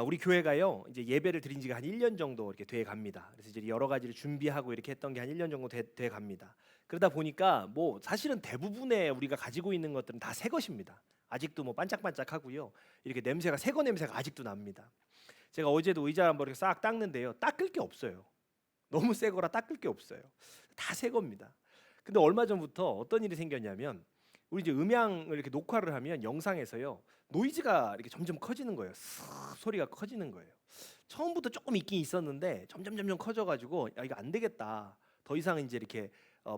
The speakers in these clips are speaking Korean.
우리 교회가요 이제 예배를 드린 지가 한 1년 정도 이렇게 돼 갑니다. 그래서 이제 여러 가지를 준비하고 이렇게 했던 게 한 1년 정도 돼 갑니다. 그러다 보니까 뭐 사실은 대부분의 우리가 가지고 있는 것들은 다 새 것입니다. 아직도 뭐 반짝반짝하고요. 이렇게 냄새가 새거 냄새가 아직도 납니다. 제가 어제도 의자 한번 이렇게 싹 닦는데요. 닦을 게 없어요. 너무 새 거라 닦을 게 없어요. 다 새 겁니다. 근데 얼마 전부터 어떤 일이 생겼냐면 우리 이제 음향을 이렇게 녹화를 하면 영상에서요 노이즈가 이렇게 점점 커지는 거예요. 쓱 소리가 커지는 거예요. 처음부터 조금 있긴 있었는데 점점 커져가지고 야 이거 안 되겠다. 더 이상 이제 이렇게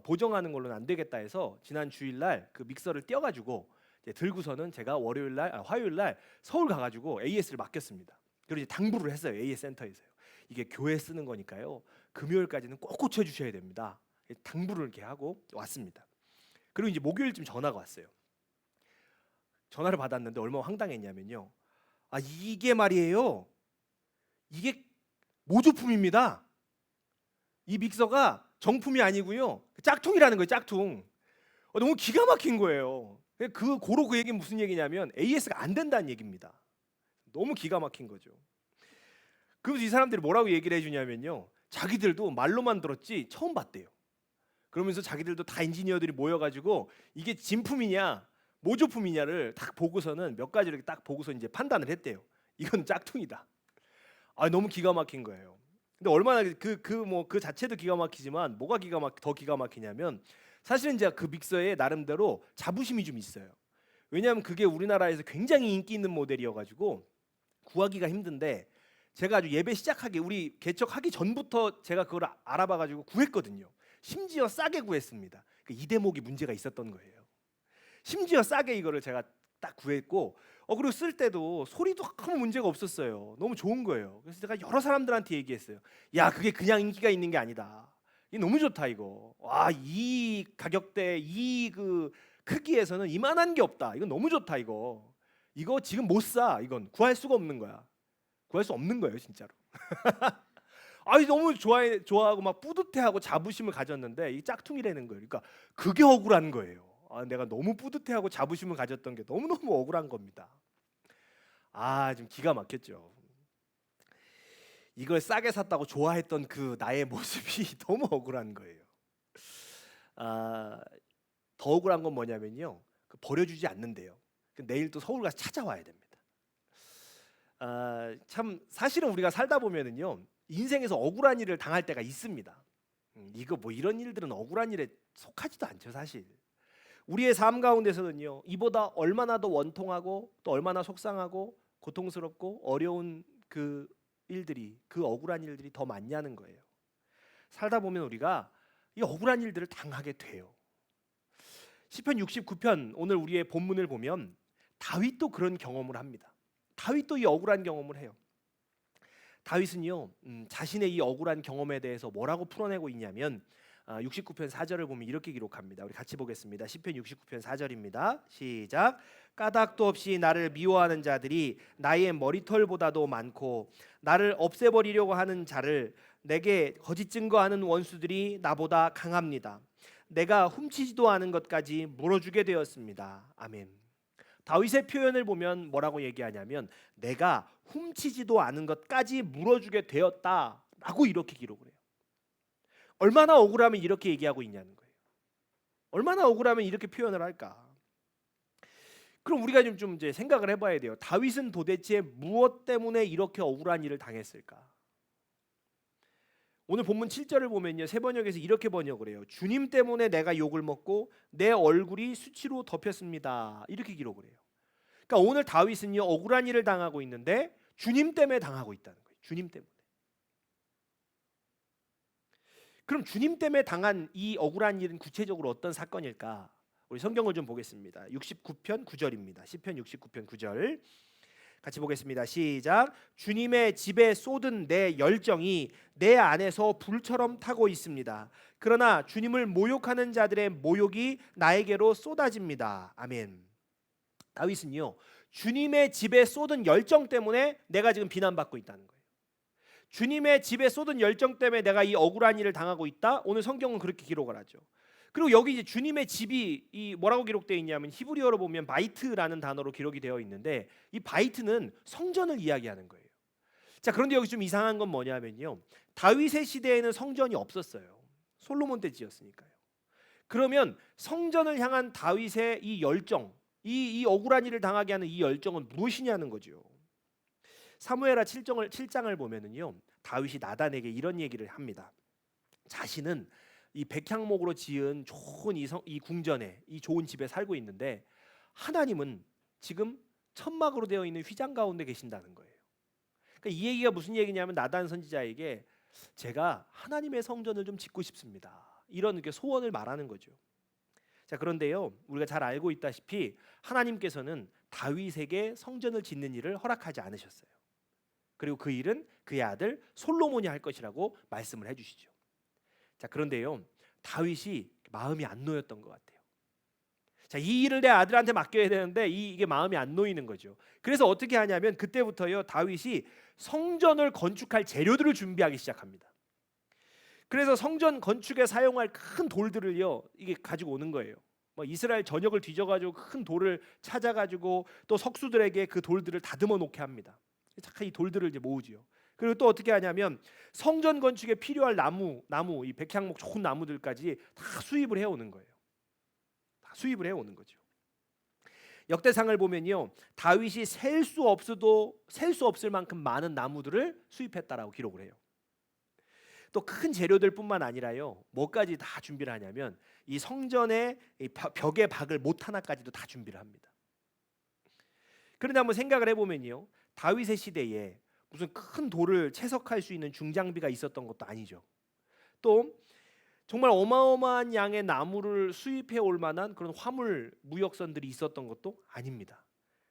보정하는 걸로는 안 되겠다 해서 지난 주일날 그 믹서를 떼어가지고 이제 들고서는 제가 화요일날 서울 가가지고 AS를 맡겼습니다. 그리고 이제 당부를 했어요. AS 센터에서요. 이게 교회 쓰는 거니까요. 금요일까지는 꼭 고쳐주셔야 됩니다. 당부를 이렇게 하고 왔습니다. 그리고 이제 목요일쯤 전화가 왔어요. 전화를 받았는데 얼마나 황당했냐면요. 이게 말이에요. 이게 모조품입니다. 이 믹서가 정품이 아니고요. 짝퉁이라는 거예요. 짝퉁. 너무 기가 막힌 거예요. 그 얘기는 무슨 얘기냐면 AS가 안 된다는 얘기입니다. 너무 기가 막힌 거죠. 그래서 이 사람들이 뭐라고 얘기를 해주냐면요. 자기들도 말로만 들었지 처음 봤대요. 그러면서 자기들도 다 엔지니어들이 모여가지고 이게 진품이냐 모조품이냐를 딱 보고서는 몇 가지를 딱 보고서 이제 판단을 했대요. 이건 짝퉁이다. 너무 기가 막힌 거예요. 근데 얼마나 그 자체도 기가 막히지만 뭐가 더 기가 막히냐면 사실은 이제 그 믹서에 나름대로 자부심이 좀 있어요. 왜냐하면 그게 우리나라에서 굉장히 인기 있는 모델이어가지고 구하기가 힘든데 제가 아주 예배 시작하기 우리 개척하기 전부터 제가 그걸 알아봐가지고 구했거든요. 심지어 싸게 구했습니다. 이 대목이 문제가 있었던 거예요. 심지어 싸게 이거를 제가 딱 구했고 그리고 쓸 때도 소리도 아무 문제가 없었어요. 너무 좋은 거예요. 그래서 제가 여러 사람들한테 얘기했어요. 야 그게 그냥 인기가 있는 게 아니다. 이게 너무 좋다 이거. 와 이 가격대 이 그 크기에서는 이만한 게 없다. 이건 너무 좋다 이거. 이거 지금 못 사. 이건 구할 수가 없는 거야. 구할 수 없는 거예요 진짜로. 너무 좋아하고 막 뿌듯해하고 자부심을 가졌는데 이 짝퉁이라는 거예요. 그러니까 그게 억울한 거예요. 내가 너무 뿌듯해하고 자부심을 가졌던 게 너무너무 억울한 겁니다. 좀 기가 막혔죠. 이걸 싸게 샀다고 좋아했던 그 나의 모습이 너무 억울한 거예요. 더 억울한 건 뭐냐면요. 버려주지 않는데요. 내일 또 서울 가서 찾아와야 됩니다. 참 사실은 우리가 살다 보면은요. 인생에서 억울한 일을 당할 때가 있습니다. 이거 뭐 이런 일들은 억울한 일에 속하지도 않죠 사실. 우리의 삶 가운데서는요 이보다 얼마나 더 원통하고 또 얼마나 속상하고 고통스럽고 어려운 그 일들이 그 억울한 일들이 더 많냐는 거예요. 살다 보면 우리가 이 억울한 일들을 당하게 돼요. 시편 69편 오늘 우리의 본문을 보면 다윗도 그런 경험을 합니다. 다윗도 이 억울한 경험을 해요. 다윗은요 자신의 이 억울한 경험에 대해서 뭐라고 풀어내고 있냐면 69편 4절을 보면 이렇게 기록합니다. 우리 같이 보겠습니다. 시편 69편 4절입니다. 시작. 까닭도 없이 나를 미워하는 자들이 나의 머리털보다도 많고 나를 없애버리려고 하는 자를 내게 거짓 증거하는 원수들이 나보다 강합니다. 내가 훔치지도 않은 것까지 물어주게 되었습니다. 아멘. 다윗의 표현을 보면 뭐라고 얘기하냐면 내가 훔치지도 않은 것까지 물어주게 되었다라고 이렇게 기록을 해요. 얼마나 억울하면 이렇게 얘기하고 있냐는 거예요. 얼마나 억울하면 이렇게 표현을 할까? 그럼 우리가 좀 이제 생각을 해봐야 돼요. 다윗은 도대체 무엇 때문에 이렇게 억울한 일을 당했을까? 오늘 본문 7절을 보면요. 세 번역에서 이렇게 번역을 해요. 주님 때문에 내가 욕을 먹고 내 얼굴이 수치로 덮였습니다. 이렇게 기록을 해요. 그러니까 오늘 다윗은요 억울한 일을 당하고 있는데 주님 때문에 당하고 있다는 거예요. 주님 때문에. 그럼 주님 때문에 당한 이 억울한 일은 구체적으로 어떤 사건일까? 우리 성경을 좀 보겠습니다. 69편 9절입니다. 시편 69편 9절 같이 보겠습니다. 시작. 주님의 집에 쏟은 내 열정이 내 안에서 불처럼 타고 있습니다. 그러나 주님을 모욕하는 자들의 모욕이 나에게로 쏟아집니다. 아멘. 다윗은요 주님의 집에 쏟은 열정 때문에 내가 지금 비난받고 있다는 거예요. 주님의 집에 쏟은 열정 때문에 내가 이 억울한 일을 당하고 있다. 오늘 성경은 그렇게 기록을 하죠. 그리고 여기 이제 주님의 집이 이 뭐라고 기록되어 있냐면 히브리어로 보면 바이트라는 단어로 기록이 되어 있는데 이 바이트는 성전을 이야기하는 거예요. 자, 그런데 여기 좀 이상한 건 뭐냐면요. 다윗의 시대에는 성전이 없었어요. 솔로몬 때 지었으니까요. 그러면 성전을 향한 다윗의 이 열정, 이 억울한 일을 당하게 하는 이 열정은 무엇이냐는 거죠. 사무엘하 7장을 보면은요. 다윗이 나단에게 이런 얘기를 합니다. 자신은 이 백향목으로 지은 좋은 이 궁전에, 이 좋은 집에 살고 있는데 하나님은 지금 천막으로 되어 있는 휘장 가운데 계신다는 거예요. 그러니까 이 얘기가 무슨 얘기냐면 나단 선지자에게 제가 하나님의 성전을 좀 짓고 싶습니다. 이런 소원을 말하는 거죠. 자, 그런데요, 우리가 잘 알고 있다시피 하나님께서는 다윗에게 성전을 짓는 일을 허락하지 않으셨어요. 그리고 그 일은 그의 아들 솔로몬이 할 것이라고 말씀을 해주시죠. 자, 그런데요, 다윗이 마음이 안 놓였던 것 같아요. 자, 이 일을 내 아들한테 맡겨야 되는데 이게 마음이 안 놓이는 거죠. 그래서 어떻게 하냐면 그때부터요, 다윗이 성전을 건축할 재료들을 준비하기 시작합니다. 그래서 성전 건축에 사용할 큰 돌들을요, 이게 가지고 오는 거예요. 뭐 이스라엘 전역을 뒤져가지고 큰 돌을 찾아가지고 또 석수들에게 그 돌들을 다듬어 놓게 합니다. 착한 이 돌들을 이제 모으지요. 그리고 또 어떻게 하냐면 성전 건축에 필요할 나무 이 백향목 좋은 나무들까지 다 수입을 해오는 거예요. 다 수입을 해오는 거죠. 역대상을 보면요, 다윗이 셀 수 없을 만큼 많은 나무들을 수입했다라고 기록을 해요. 또 큰 재료들뿐만 아니라요, 뭐까지 다 준비를 하냐면 이 성전의 벽에 박을 못 하나까지도 다 준비를 합니다. 그런데 한번 생각을 해보면요, 다윗의 시대에 무슨 큰 돌을 채석할 수 있는 중장비가 있었던 것도 아니죠. 또 정말 어마어마한 양의 나무를 수입해 올 만한 그런 화물 무역선들이 있었던 것도 아닙니다.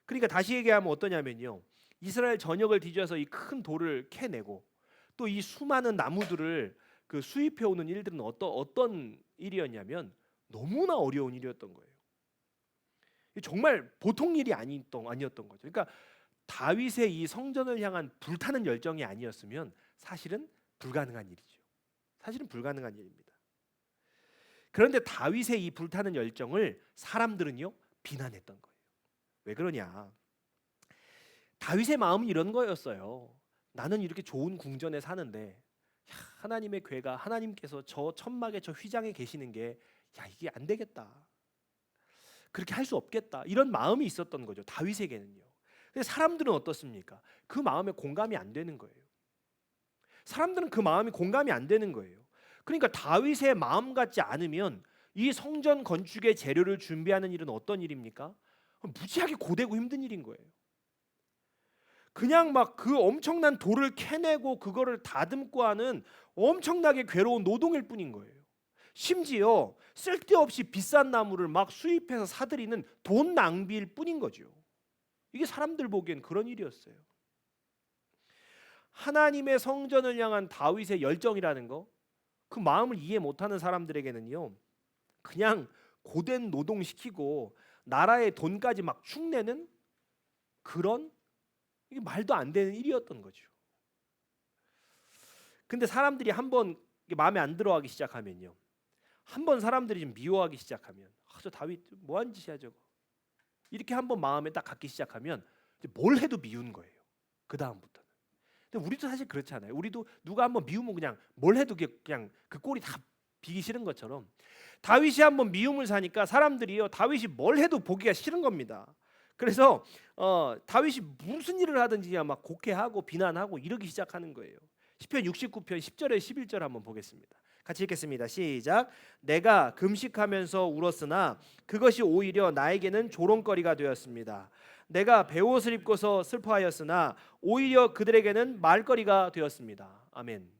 그러니까 다시 얘기하면 어떠냐면요, 이스라엘 전역을 뒤져서 이 큰 돌을 캐내고 또 이 수많은 나무들을 수입해 오는 일들은 어떤 일이었냐면 너무나 어려운 일이었던 거예요. 정말 보통 일이 아니었던 거죠. 그러니까 다윗의 이 성전을 향한 불타는 열정이 아니었으면 사실은 불가능한 일이죠. 사실은 불가능한 일입니다. 그런데 다윗의 이 불타는 열정을 사람들은요, 비난했던 거예요. 왜 그러냐? 다윗의 마음은 이런 거였어요. 나는 이렇게 좋은 궁전에 사는데 하나님의 궤가, 하나님께서 저 천막에 저 휘장에 계시는 게 이게 안 되겠다. 그렇게 할 수 없겠다. 이런 마음이 있었던 거죠. 다윗에게는요. 근데 사람들은 어떻습니까? 그 마음에 공감이 안 되는 거예요. 사람들은 그 마음이 공감이 안 되는 거예요. 그러니까 다윗의 마음 같지 않으면 이 성전 건축의 재료를 준비하는 일은 어떤 일입니까? 무지하게 고되고 힘든 일인 거예요. 그냥 막 그 엄청난 돌을 캐내고 그거를 다듬고 하는 엄청나게 괴로운 노동일 뿐인 거예요. 심지어 쓸데없이 비싼 나무를 막 수입해서 사들이는 돈 낭비일 뿐인 거죠. 이게 사람들 보기엔 그런 일이었어요. 하나님의 성전을 향한 다윗의 열정이라는 거, 그 마음을 이해 못하는 사람들에게는요, 그냥 고된 노동시키고 나라의 돈까지 막 축내는 그런, 이게 말도 안 되는 일이었던 거죠. 근데 사람들이 한번 마음에 안 들어하기 시작하면요, 한번 사람들이 좀 미워하기 시작하면 저 다윗 뭐한 짓이야 저거, 이렇게 한번 마음에 딱 갖기 시작하면 뭘 해도 미운 거예요. 그 다음부터는. 근데 우리도 사실 그렇잖아요. 우리도 누가 한번 미우면 그냥 뭘 해도 그냥 그 꼴이 다 비기 싫은 것처럼 다윗이 한번 미움을 사니까 사람들이요, 다윗이 뭘 해도 보기가 싫은 겁니다. 그래서 다윗이 무슨 일을 하든지 막 곡해하고 비난하고 이러기 시작하는 거예요. 시편 69편 10절에 11절 한번 보겠습니다. 같이 읽겠습니다. 시작. 내가 금식하면서 울었으나 그것이 오히려 나에게는 조롱거리가 되었습니다. 내가 베옷을 입고서 슬퍼하였으나 오히려 그들에게는 말거리가 되었습니다. 아멘.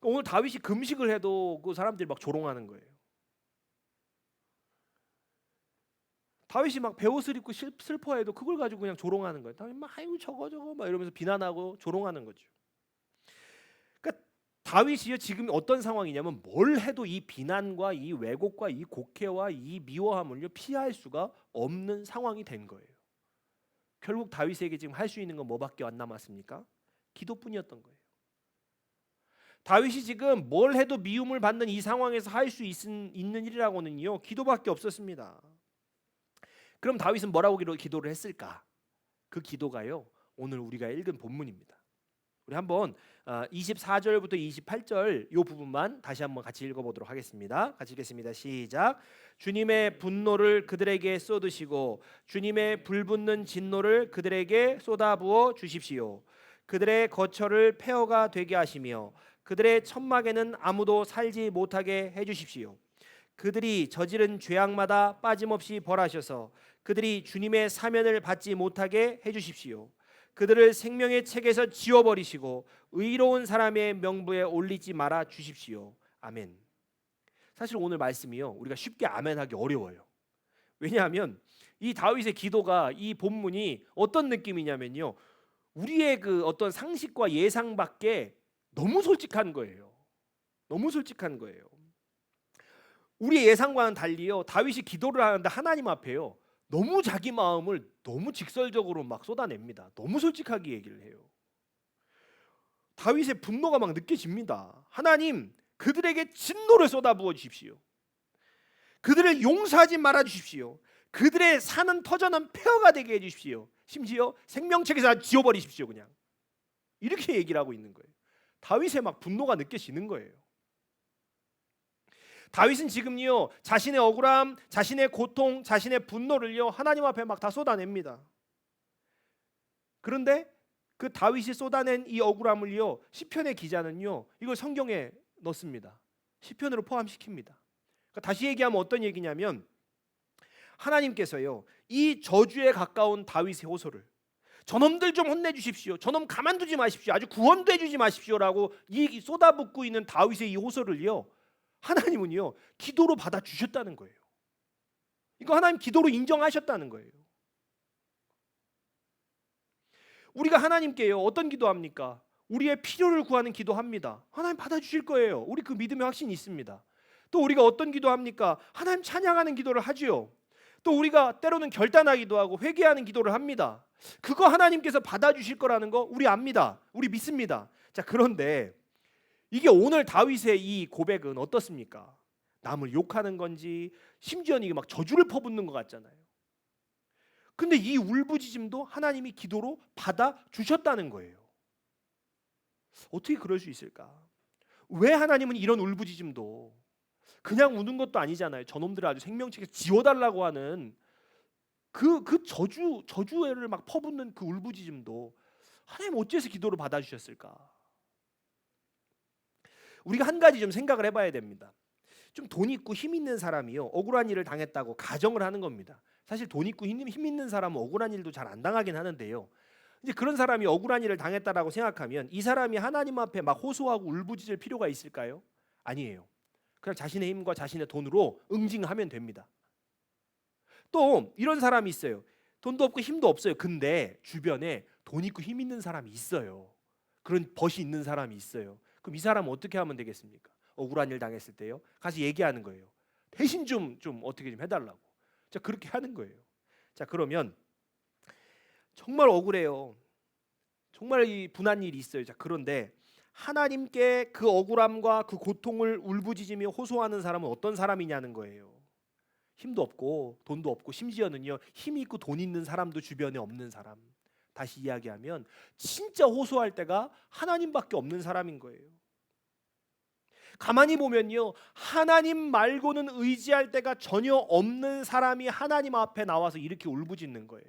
오늘 다윗이 금식을 해도 그 사람들이 막 조롱하는 거예요. 다윗이 막 베옷을 입고 슬퍼해도 그걸 가지고 그냥 조롱하는 거예요. 다윗 막 아이고 저거 막 이러면서 비난하고 조롱하는 거죠. 그러니까 다윗이요, 지금 어떤 상황이냐면 뭘 해도 이 비난과 이 왜곡과 이 곡해와 이 미워함을요 피할 수가 없는 상황이 된 거예요. 결국 다윗에게 지금 할 수 있는 건 뭐밖에 안 남았습니까? 기도뿐이었던 거예요. 다윗이 지금 뭘 해도 미움을 받는 이 상황에서 할 수 있는 일이라고는요, 기도밖에 없었습니다. 그럼 다윗은 뭐라고 기도를 했을까? 그 기도가요, 오늘 우리가 읽은 본문입니다. 우리 한번 24절부터 28절 이 부분만 다시 한번 같이 읽어보도록 하겠습니다. 같이 읽겠습니다. 시작. 주님의 분노를 그들에게 쏟으시고 주님의 불붙는 진노를 그들에게 쏟아부어 주십시오. 그들의 거처를 폐허가 되게 하시며 그들의 천막에는 아무도 살지 못하게 해주십시오. 그들이 저지른 죄악마다 빠짐없이 벌하셔서 그들이 주님의 사면을 받지 못하게 해주십시오. 그들을 생명의 책에서 지워버리시고 의로운 사람의 명부에 올리지 말아 주십시오. 아멘. 사실 오늘 말씀이요, 우리가 쉽게 아멘하기 어려워요. 왜냐하면 이 다윗의 기도가, 이 본문이 어떤 느낌이냐면요, 우리의 그 어떤 상식과 예상 밖에 너무 솔직한 거예요. 너무 솔직한 거예요. 우리의 예상과는 달리요, 다윗이 기도를 하는데 하나님 앞에요, 너무 자기 마음을 너무 직설적으로 막 쏟아냅니다. 너무 솔직하게 얘기를 해요. 다윗의 분노가 막 느껴집니다. 하나님, 그들에게 진노를 쏟아부어 주십시오. 그들을 용서하지 말아 주십시오. 그들의 사는 터전은 폐허가 되게 해 주십시오. 심지어 생명책에서 지워버리십시오. 그냥 이렇게 얘기를 하고 있는 거예요. 다윗의 막 분노가 느껴지는 거예요. 다윗은 지금요, 자신의 억울함, 자신의 고통, 자신의 분노를요, 하나님 앞에 막 다 쏟아냅니다. 그런데 그 다윗이 쏟아낸 이 억울함을요, 시편의 기자는요, 이걸 성경에 넣습니다. 시편으로 포함시킵니다. 그러니까 다시 얘기하면 어떤 얘기냐면, 하나님께서요, 이 저주에 가까운 다윗의 호소를, 저놈들 좀 혼내주십시오, 저놈 가만두지 마십시오, 아주 구원도 해주지 마십시오라고 이 쏟아붓고 있는 다윗의 이 호소를요, 하나님은요, 기도로 받아주셨다는 거예요. 이거 하나님 기도로 인정하셨다는 거예요. 우리가 하나님께요, 어떤 기도합니까? 우리의 필요를 구하는 기도합니다. 하나님 받아주실 거예요. 우리 그 믿음의 확신이 있습니다. 또 우리가 어떤 기도합니까? 하나님 찬양하는 기도를 하지요. 또 우리가 때로는 결단하기도 하고 회개하는 기도를 합니다. 그거 하나님께서 받아주실 거라는 거 우리 압니다. 우리 믿습니다. 자, 그런데 이게 오늘 다윗의 이 고백은 어떻습니까? 남을 욕하는 건지, 심지어는 이게 막 저주를 퍼붓는 것 같잖아요. 근데 이 울부짖음도 하나님이 기도로 받아주셨다는 거예요. 어떻게 그럴 수 있을까? 왜 하나님은 이런 울부짖음도, 그냥 우는 것도 아니잖아요. 저놈들을 아주 생명책에 지워달라고 하는 그 저주를 막 퍼붓는 그 울부짖음도 하나님 어째서 기도로 받아주셨을까? 우리가 한 가지 좀 생각을 해봐야 됩니다. 좀 돈 있고 힘 있는 사람이요, 억울한 일을 당했다고 가정을 하는 겁니다. 사실 돈 있고 힘 있는 사람은 억울한 일도 잘 안 당하긴 하는데요, 이제 그런 사람이 억울한 일을 당했다라고 생각하면 이 사람이 하나님 앞에 막 호소하고 울부짖을 필요가 있을까요? 아니에요. 그냥 자신의 힘과 자신의 돈으로 응징하면 됩니다. 또 이런 사람이 있어요. 돈도 없고 힘도 없어요. 근데 주변에 돈 있고 힘 있는 사람이 있어요. 그런 벗이 있는 사람이 있어요. 그럼 이 사람은 어떻게 하면 되겠습니까? 억울한 일 당했을 때요, 가서 얘기하는 거예요. 대신 좀 어떻게 좀 해달라고. 자, 그렇게 하는 거예요. 자, 그러면 정말 억울해요. 정말 이 분한 일이 있어요. 자, 그런데 하나님께 그 억울함과 그 고통을 울부짖으며 호소하는 사람은 어떤 사람이냐는 거예요. 힘도 없고 돈도 없고, 심지어는요, 힘 있고 돈 있는 사람도 주변에 없는 사람. 다시 이야기하면 진짜 호소할 때가 하나님밖에 없는 사람인 거예요. 가만히 보면요, 하나님 말고는 의지할 데가 전혀 없는 사람이 하나님 앞에 나와서 이렇게 울부짖는 거예요.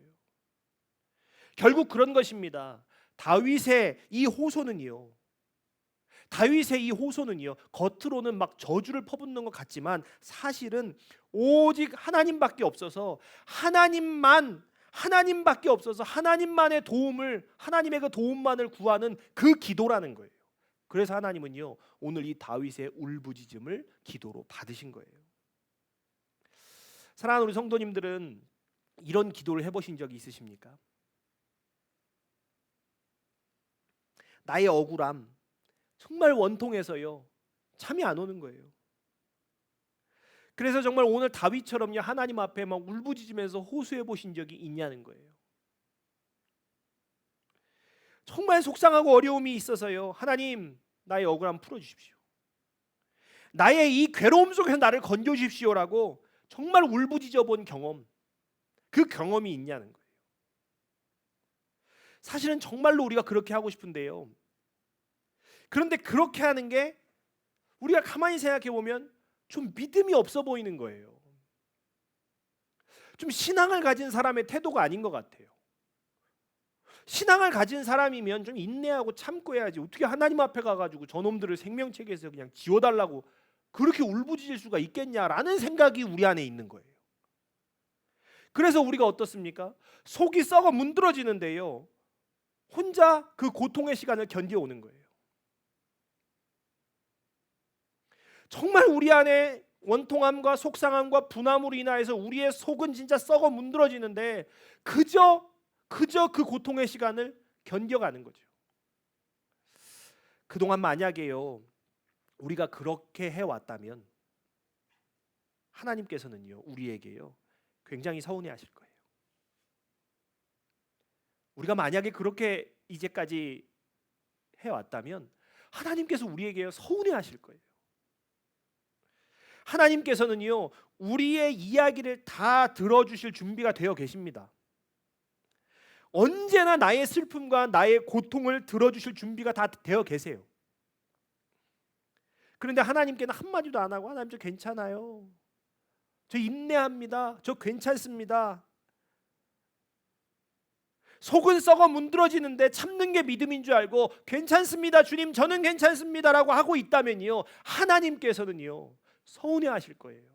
결국 그런 것입니다. 다윗의 이 호소는요, 겉으로는 막 저주를 퍼붓는 것 같지만 사실은 오직 하나님밖에 없어서, 하나님밖에 없어서 하나님만의 도움을, 하나님의 그 도움만을 구하는 그 기도라는 거예요. 그래서 하나님은요, 오늘 이 다윗의 울부짖음을 기도로 받으신 거예요. 사랑하는 우리 성도님들은 이런 기도를 해보신 적이 있으십니까? 나의 억울함 정말 원통해서요, 잠이 안 오는 거예요. 그래서 정말 오늘 다윗처럼요, 하나님 앞에 막 울부짖으면서 호소해 보신 적이 있냐는 거예요. 정말 속상하고 어려움이 있어서요, 하나님, 나의 억울함 풀어주십시오, 나의 이 괴로움 속에서 나를 건져주십시오라고 정말 울부짖어 본 경험, 그 경험이 있냐는 거예요. 사실은 정말로 우리가 그렇게 하고 싶은데요, 그런데 그렇게 하는 게 우리가 가만히 생각해 보면 좀 믿음이 없어 보이는 거예요. 좀 신앙을 가진 사람의 태도가 아닌 것 같아요. 신앙을 가진 사람이면 좀 인내하고 참고 해야지. 어떻게 하나님 앞에 가가지고 저놈들을 생명책에서 그냥 지워달라고 그렇게 울부짖을 수가 있겠냐라는 생각이 우리 안에 있는 거예요. 그래서 우리가 어떻습니까? 속이 썩어 문드러지는데요, 혼자 그 고통의 시간을 견뎌오는 거예요. 정말 우리 안에 원통함과 속상함과 분함으로 인하여서 우리의 속은 진짜 썩어 문드러지는데 그저 그 고통의 시간을 견뎌가는 거죠. 그동안 만약에요 우리가 그렇게 해왔다면 하나님께서는요 우리에게요 굉장히 서운해하실 거예요. 우리가 만약에 그렇게 이제까지 해왔다면 하나님께서 우리에게요 서운해하실 거예요. 하나님께서는요 우리의 이야기를 다 들어주실 준비가 되어 계십니다. 언제나 나의 슬픔과 나의 고통을 들어주실 준비가 다 되어 계세요. 그런데 하나님께는 한마디도 안 하고 하나님 저 괜찮아요, 저 인내합니다, 저 괜찮습니다, 속은 썩어 문드러지는데 참는 게 믿음인 줄 알고 괜찮습니다 주님 저는 괜찮습니다 라고 하고 있다면요 하나님께서는요 서운해하실 거예요.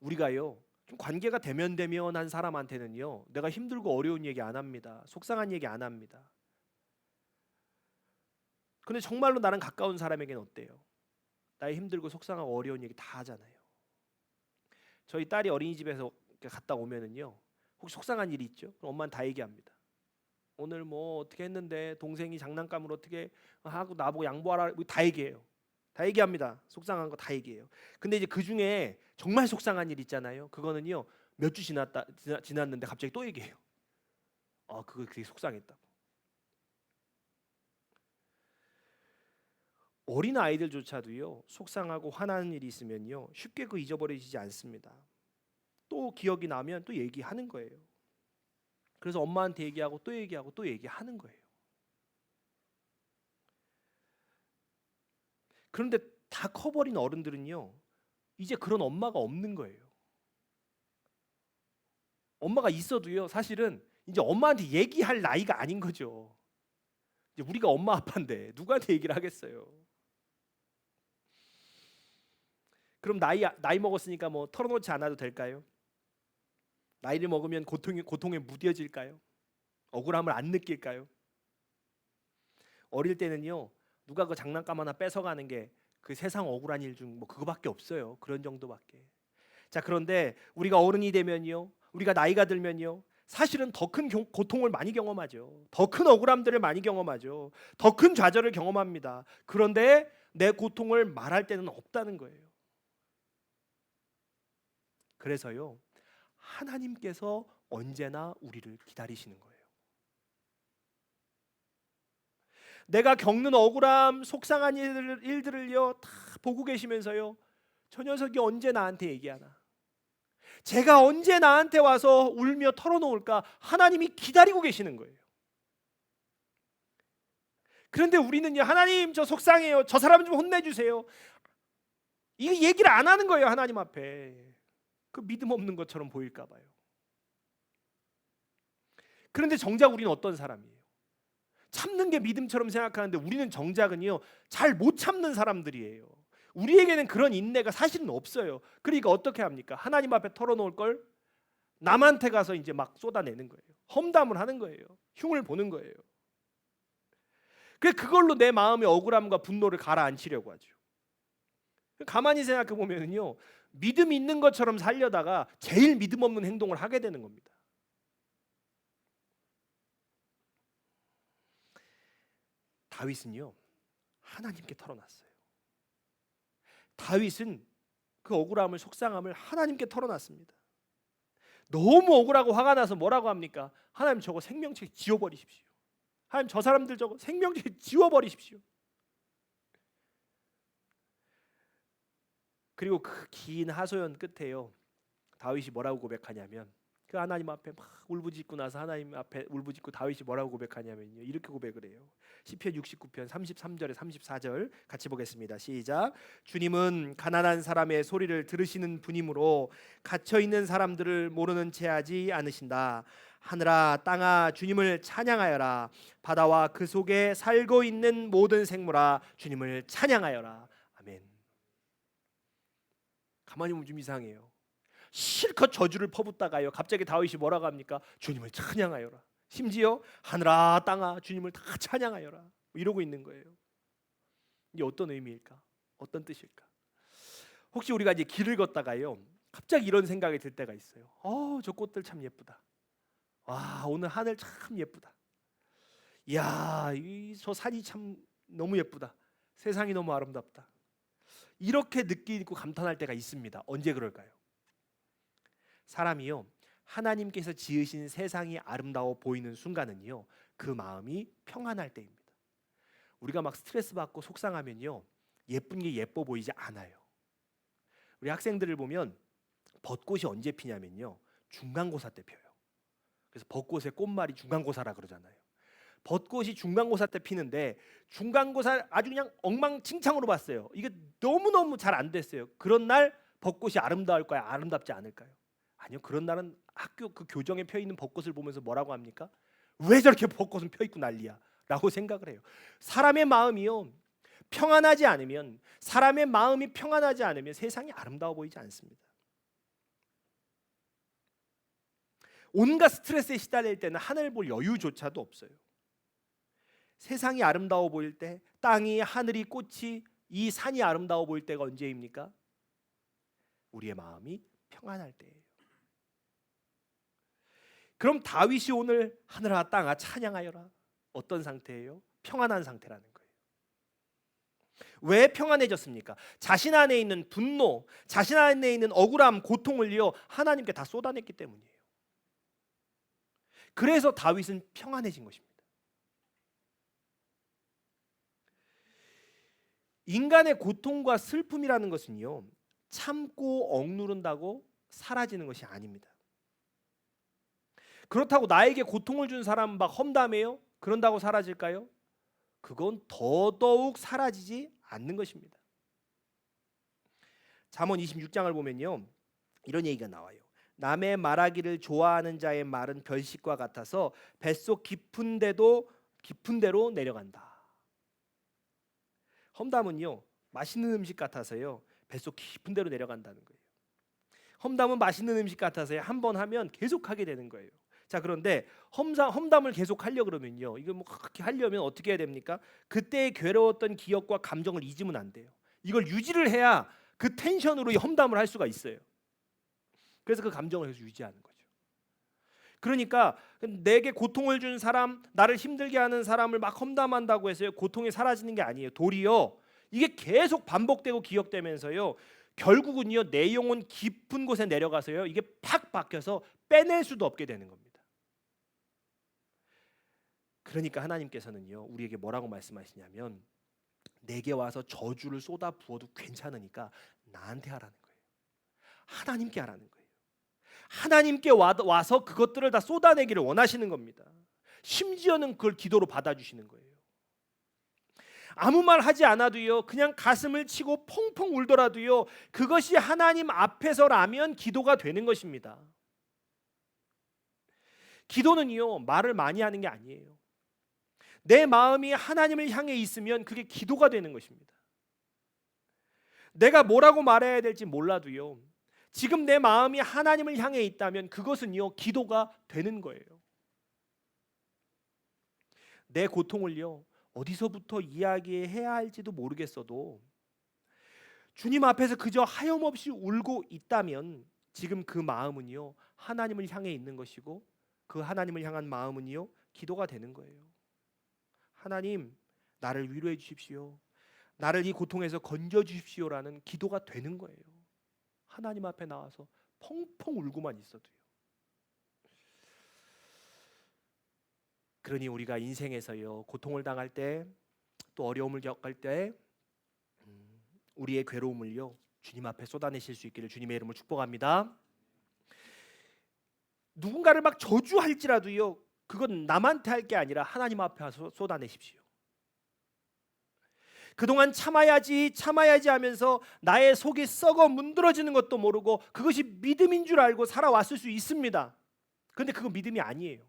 우리가요 좀 관계가 대면대면한 사람한테는요 내가 힘들고 어려운 얘기 안 합니다, 속상한 얘기 안 합니다. 근데 정말로 나랑 가까운 사람에게는 어때요? 나의 힘들고 속상하고 어려운 얘기 다 하잖아요. 저희 딸이 어린이집에서 갔다 오면은요 혹시 속상한 일이 있죠? 그럼 엄마는 다 얘기합니다. 오늘 뭐 어떻게 했는데 동생이 장난감으로 어떻게 하고 나보고 양보하라, 다 얘기해요. 다 얘기합니다. 속상한 거 다 얘기해요. 근데 이제 그 중에 정말 속상한 일 있잖아요. 그거는요 몇 주 지났는데 갑자기 또 얘기해요. 그거 되게 속상했다고. 어린 아이들조차도요 속상하고 화나는 일이 있으면요 쉽게 그 잊어버리지 않습니다. 또 기억이 나면 또 얘기하는 거예요. 그래서 엄마한테 얘기하고 또 얘기하고 또 얘기하는 거예요. 그런데 다 커버린 어른들은요 이제 그런 엄마가 없는 거예요. 엄마가 있어도요 사실은 이제 엄마한테 얘기할 나이가 아닌 거죠. 이제 우리가 엄마 아빠인데 누구한테 얘기를 하겠어요. 그럼 나이 먹었으니까 뭐 털어놓지 않아도 될까요? 나이를 먹으면 고통에 무뎌질까요? 억울함을 안 느낄까요? 어릴 때는요 누가 그 장난감 하나 뺏어가는 게 그 세상 억울한 일 중 뭐 그거밖에 없어요. 그런 정도밖에. 자 그런데 우리가 어른이 되면요 우리가 나이가 들면요 사실은 더 큰 고통을 많이 경험하죠. 더 큰 억울함들을 많이 경험하죠. 더 큰 좌절을 경험합니다. 그런데 내 고통을 말할 때는 없다는 거예요. 그래서요 하나님께서 언제나 우리를 기다리시는 거예요. 내가 겪는 억울함, 속상한 일들을요 다 보고 계시면서요 저 녀석이 언제 나한테 얘기하나, 제가 언제 나한테 와서 울며 털어놓을까 하나님이 기다리고 계시는 거예요. 그런데 우리는요 하나님 저 속상해요, 저 사람 좀 혼내주세요, 이 얘기를 안 하는 거예요. 하나님 앞에 그 믿음 없는 것처럼 보일까 봐요. 그런데 정작 우리는 어떤 사람이에요? 참는 게 믿음처럼 생각하는데 우리는 정작은요 잘 못 참는 사람들이에요. 우리에게는 그런 인내가 사실은 없어요. 그러니까 어떻게 합니까? 하나님 앞에 털어놓을 걸 남한테 가서 이제 막 쏟아내는 거예요. 험담을 하는 거예요. 흉을 보는 거예요. 그걸로 내 마음의 억울함과 분노를 가라앉히려고 하죠. 가만히 생각해 보면요 믿음 있는 것처럼 살려다가 제일 믿음 없는 행동을 하게 되는 겁니다. 다윗은요 하나님께 털어놨어요. 다윗은 그 억울함을, 속상함을 하나님께 털어놨습니다. 너무 억울하고 화가 나서 뭐라고 합니까? 하나님 저거 생명책 지워버리십시오. 하나님 저 사람들 저거 생명책 지워버리십시오. 그리고 그 긴 하소연 끝에요 다윗이 뭐라고 고백하냐면 그 그 하나님 앞에 막 울부짖고 나서 하나님 앞에 울부짖고 다윗이 뭐라고 고백하냐면요, 이렇게 고백을 해요. 시편 69편 33절에 34절 같이 보겠습니다. 시작. 주님은 가난한 사람의 소리를 들으시는 분이므로 갇혀 있는 사람들을 모르는 채 하지 않으신다. 하늘아 땅아 주님을 찬양하여라. 바다와 그 속에 살고 있는 모든 생물아 주님을 찬양하여라. 아멘. 가만히 보면 좀 이상해요. 실컷 저주를 퍼붓다가요, 갑자기 다윗이 뭐라고 합니까? 주님을 찬양하여라. 심지어 하늘아 땅아 주님을 다 찬양하여라 이러고 있는 거예요. 이게 어떤 의미일까? 어떤 뜻일까? 혹시 우리가 이제 길을 걷다가요, 갑자기 이런 생각이 들 때가 있어요. 저 꽃들 참 예쁘다. 와, 오늘 하늘 참 예쁘다. 이야, 저 산이 참 너무 예쁘다. 세상이 너무 아름답다. 이렇게 느끼고 감탄할 때가 있습니다. 언제 그럴까요? 사람이요, 하나님께서 지으신 세상이 아름다워 보이는 순간은요, 그 마음이 평안할 때입니다. 우리가 막 스트레스 받고 속상하면요, 예쁜 게 예뻐 보이지 않아요. 우리 학생들을 보면 벚꽃이 언제 피냐면요, 중간고사 때 펴요. 그래서 벚꽃의 꽃말이 중간고사라 그러잖아요. 벚꽃이 중간고사 때 피는데, 중간고사 아주 그냥 엉망진창으로 봤어요. 이게 너무너무 잘 안 됐어요. 그런 날 벚꽃이 아름다울까요? 아름답지 않을까요? 아니요. 그런 날은 학교 그 교정에 펴 있는 벚꽃을 보면서 뭐라고 합니까? 왜 저렇게 벚꽃은 펴 있고 난리야? 라고 생각을 해요. 사람의 마음이요, 평안하지 않으면, 사람의 마음이 평안하지 않으면 세상이 아름다워 보이지 않습니다. 온갖 스트레스에 시달릴 때는 하늘 볼 여유조차도 없어요. 세상이 아름다워 보일 때, 땅이, 하늘이, 꽃이, 이 산이 아름다워 보일 때가 언제입니까? 우리의 마음이 평안할 때예요. 그럼 다윗이 오늘 하늘아 땅아 찬양하여라, 어떤 상태예요? 평안한 상태라는 거예요. 왜 평안해졌습니까? 자신 안에 있는 분노, 자신 안에 있는 억울함, 고통을요, 하나님께 다 쏟아냈기 때문이에요. 그래서 다윗은 평안해진 것입니다. 인간의 고통과 슬픔이라는 것은요, 참고 억누른다고 사라지는 것이 아닙니다. 그렇다고 나에게 고통을 준 사람 막 험담해요? 그런다고 사라질까요? 그건 더더욱 사라지지 않는 것입니다. 잠언 26장을 보면요, 이런 얘기가 나와요. 남의 말하기를 좋아하는 자의 말은 별식과 같아서 뱃속 깊은 데로 내려간다. 험담은요, 맛있는 음식 같아서요, 뱃속 깊은 데로 내려간다는 거예요. 험담은 맛있는 음식 같아서요, 한 번 하면 계속 하게 되는 거예요. 자, 그런데 험담을 계속 하려 그러면요, 이거 뭐 그렇게 하려면 어떻게 해야 됩니까? 그때의 괴로웠던 기억과 감정을 잊으면 안 돼요. 이걸 유지를 해야 그 텐션으로 이 험담을 할 수가 있어요. 그래서 그 감정을 계속 유지하는 거죠. 그러니까 내게 고통을 준 사람, 나를 힘들게 하는 사람을 막 험담한다고 해서요, 고통이 사라지는 게 아니에요. 도리어 이게 계속 반복되고 기억되면서요, 결국은요, 내 영혼 깊은 곳에 내려가서요, 이게 팍 박혀서 빼낼 수도 없게 되는 겁니다. 그러니까 하나님께서는요, 우리에게 뭐라고 말씀하시냐면, 내게 와서 저주를 쏟아 부어도 괜찮으니까 나한테 하라는 거예요. 하나님께 하라는 거예요. 하나님께 와서 그것들을 다 쏟아내기를 원하시는 겁니다. 심지어는 그걸 기도로 받아주시는 거예요. 아무 말 하지 않아도요, 그냥 가슴을 치고 펑펑 울더라도요, 그것이 하나님 앞에서라면 기도가 되는 것입니다. 기도는요, 말을 많이 하는 게 아니에요. 내 마음이 하나님을 향해 있으면 그게 기도가 되는 것입니다. 내가 뭐라고 말해야 될지 몰라도요, 지금 내 마음이 하나님을 향해 있다면 그것은요, 기도가 되는 거예요. 내 고통을요, 어디서부터 이야기해야 할지도 모르겠어도 주님 앞에서 그저 하염없이 울고 있다면 지금 그 마음은요, 하나님을 향해 있는 것이고, 그 하나님을 향한 마음은요, 기도가 되는 거예요. 하나님, 나를 위로해 주십시오. 나를 이 고통에서 건져 주십시오라는 기도가 되는 거예요. 하나님 앞에 나와서 펑펑 울고만 있어도요. 그러니 우리가 인생에서요, 고통을 당할 때, 또 어려움을 겪을 때 우리의 괴로움을요, 주님 앞에 쏟아내실 수 있기를 주님의 이름으로 축복합니다. 누군가를 막 저주할지라도요, 그건 남한테 할 게 아니라 하나님 앞에 와서 쏟아내십시오. 그동안 참아야지 하면서 나의 속이 썩어 문드러지는 것도 모르고 그것이 믿음인 줄 알고 살아왔을 수 있습니다. 그런데 그건 믿음이 아니에요.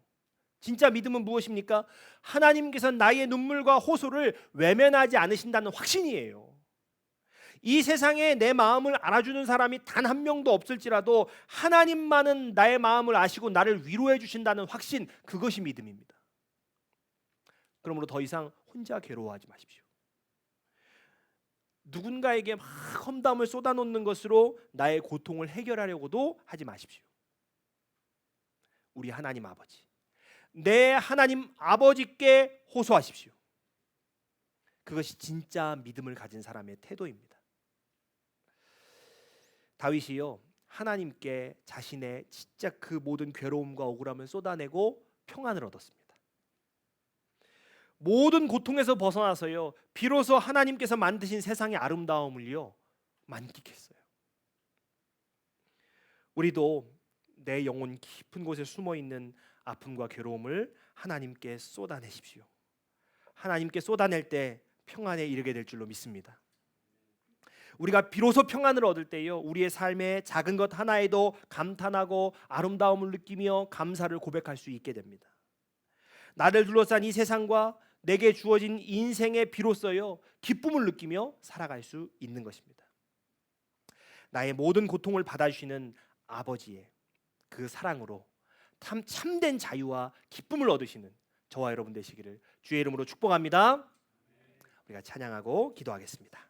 진짜 믿음은 무엇입니까? 하나님께서 나의 눈물과 호소를 외면하지 않으신다는 확신이에요. 이 세상에 내 마음을 알아주는 사람이 단 한 명도 없을지라도 하나님만은 나의 마음을 아시고 나를 위로해 주신다는 확신, 그것이 믿음입니다. 그러므로 더 이상 혼자 괴로워하지 마십시오. 누군가에게 막 험담을 쏟아놓는 것으로 나의 고통을 해결하려고도 하지 마십시오. 우리 하나님 아버지, 내 하나님 아버지께 호소하십시오. 그것이 진짜 믿음을 가진 사람의 태도입니다. 다윗이요, 하나님께 자신의 진짜 그 모든 괴로움과 억울함을 쏟아내고 평안을 얻었습니다. 모든 고통에서 벗어나서요, 비로소 하나님께서 만드신 세상의 아름다움을요 만끽했어요. 우리도 내 영혼 깊은 곳에 숨어 있는 아픔과 괴로움을 하나님께 쏟아내십시오. 하나님께 쏟아낼 때 평안에 이르게 될 줄로 믿습니다. 우리가 비로소 평안을 얻을 때요, 우리의 삶의 작은 것 하나에도 감탄하고 아름다움을 느끼며 감사를 고백할 수 있게 됩니다. 나를 둘러싼 이 세상과 내게 주어진 인생에 비로소요 기쁨을 느끼며 살아갈 수 있는 것입니다. 나의 모든 고통을 받아주시는 아버지의 그 사랑으로 참된 자유와 기쁨을 얻으시는 저와 여러분 되시기를 주의 이름으로 축복합니다. 우리가 찬양하고 기도하겠습니다.